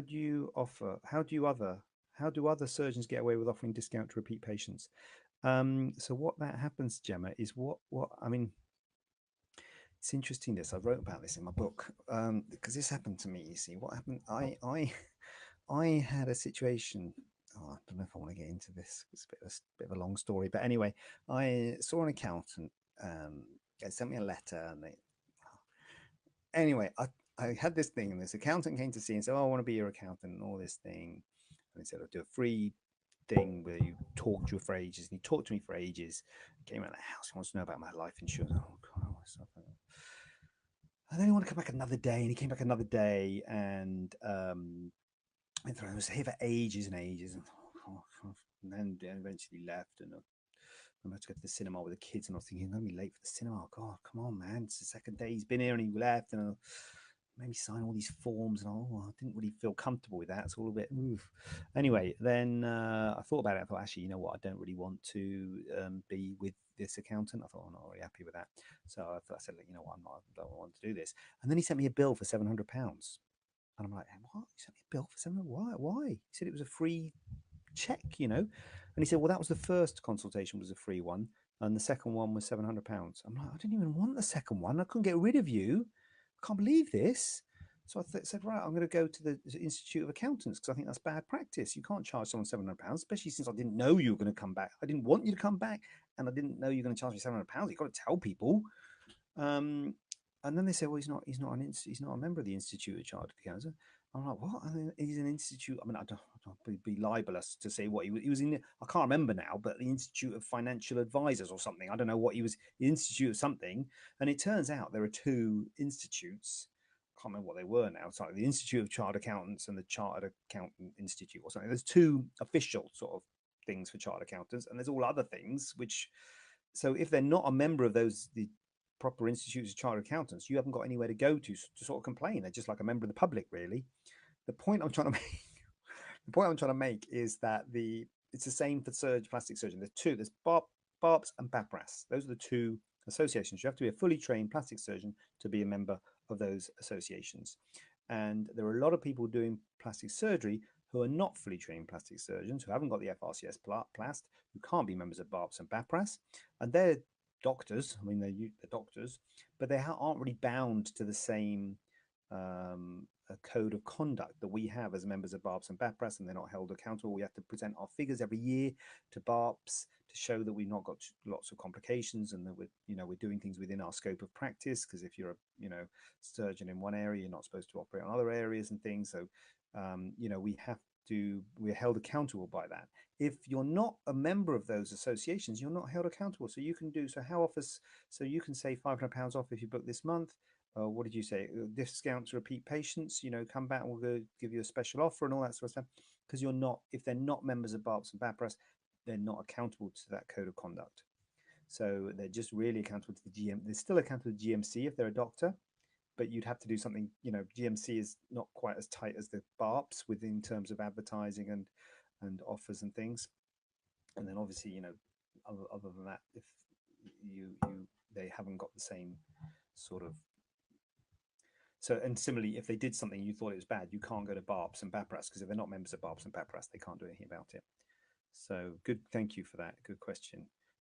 do you offer? How do other surgeons get away with offering discount to repeat patients? So what that happens, Gemma, is what I mean. It's interesting. This I wrote about this in my book because this happened to me. You see, what happened? I had a situation. Oh, I don't know if I want to get into this. It's a bit of a long story, but anyway, I saw an accountant. They sent me a letter, and anyway, I had this thing, and this accountant came to see and said, "Oh, I want to be your accountant," and all this thing. And he said, "I'll do a free thing where you talk to you for ages." And he talked to me for ages. He came out of the house. He wants to know about my life insurance. Oh God, all this stuff. And then he wanted to come back another day, and he came back another day, and I was here for ages and ages, and then eventually left, and I'm about to go to the cinema with the kids, and I was thinking, I'm going to be late for the cinema. Oh, God, come on, man. It's the second day he's been here and he left, and made me sign all these forms, and I didn't really feel comfortable with that. It's all a bit, oof. Anyway, then I thought about it. I thought, actually, you know what? I don't really want to be with this accountant. I thought, I'm not really happy with that. So I said, you know what? I don't want to do this. And then he sent me a bill for £700. And I'm like, what? He sent me a bill for 700? Why? He said it was a free check, And he said, well, that was the first consultation was a free one, and the second one was £700. I'm like, I didn't even want the second one. I couldn't get rid of you. I can't believe this. So I said, right, I'm going to go to the Institute of Accountants because I think that's bad practice. You can't charge someone £700, especially since I didn't know you were going to come back. I didn't want you to come back, and I didn't know you were going to charge me £700. You've got to tell people. Um, and then they say, well, he's not a member of the Institute of Chartered Accountants. I'm like, what? I mean, he's an institute. I mean, I don't be libelous to say what he was in. I can't remember now, but the Institute of Financial Advisors or something. I don't know what he was. The Institute of something. And it turns out there are two institutes. I can't remember what they were now. It's like the Institute of Chartered Accountants and the Chartered Accountant Institute or something. There's two official sort of things for chartered accountants, and there's all other things which. So if they're not a member of the proper institutes of chartered accountants, you haven't got anywhere to go to sort of complain. They're just like a member of the public, really. The point I'm trying to make, the point I'm trying to make is that it's the same for plastic surgeon. There's two. There's BARPS and BAPRAS. Those are the two associations. You have to be a fully trained plastic surgeon to be a member of those associations. And there are a lot of people doing plastic surgery who are not fully trained plastic surgeons, who haven't got the FRCS plast, who can't be members of BARPS and BAPRAS, and they're doctors. I mean, they're doctors, but they aren't really bound to the same code of conduct that we have as members of BARPS and BAPRAS, and they're not held accountable. We have to present our figures every year to BARPS to show that we've not got lots of complications and that we're doing things within our scope of practice. Because if you're a surgeon in one area, you're not supposed to operate on other areas and things. So we're held accountable by that. If you're not a member of those associations, you're not held accountable. So you can you can say £500 off if you book this month. What did you say? Discount to repeat patients. Come back. We'll go give you a special offer and all that sort of stuff. Because if they're not members of BARPS and BAPRAS, they're not accountable to that code of conduct. So they're just really accountable to the GM. They're still accountable to GMC if they're a doctor, but you'd have to do something. GMC is not quite as tight as the BARPS within terms of advertising and offers and things. And then obviously, other than that, if you they haven't got the same sort of. So, and similarly, if they did something you thought it was bad, you can't go to BARPS and BAPRAS because if they're not members of BARPS and BAPRAS, they can't do anything about it. So good, thank you for that. Good question.